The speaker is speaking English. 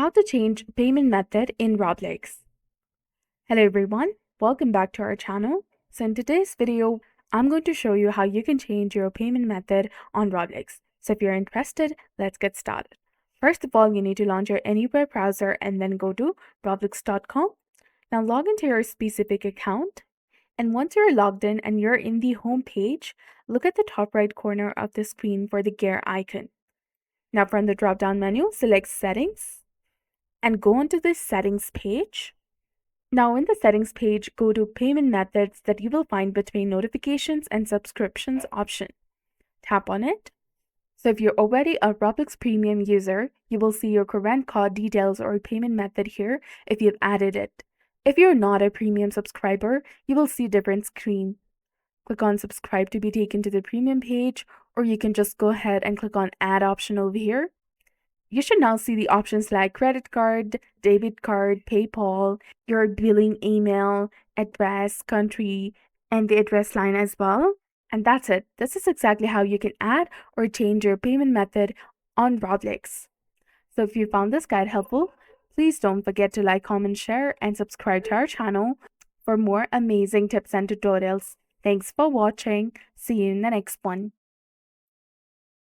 How to change payment method in Roblox. Hello everyone, welcome back to our channel. So in today's video, I'm going to show you how you can change your payment method on Roblox. So if you're interested, let's get started. First of all, you need to launch your Anywhere browser and then go to roblox.com. Now log into your specific account. And once you're logged in and you're in the home page, look at the top right corner of the screen for the gear icon. Now from the drop-down menu, select Settings and go onto the Settings page. Now in the Settings page, go to Payment Methods that you will find between Notifications and Subscriptions option. Tap on it. So if you're already a Roblox Premium user, you will see your current card details or payment method here if you've added it. If you're not a premium subscriber, you will see a different screen. Click on Subscribe to be taken to the premium page, or you can just go ahead and click on Add option over here. You should now see the options like credit card, debit card, PayPal, your billing email, address, country, and the address line as well. And that's it. This is exactly how you can add or change your payment method on Roblox. So if you found this guide helpful, please don't forget to like, comment, share, and subscribe to our channel for more amazing tips and tutorials. Thanks for watching. See you in the next one.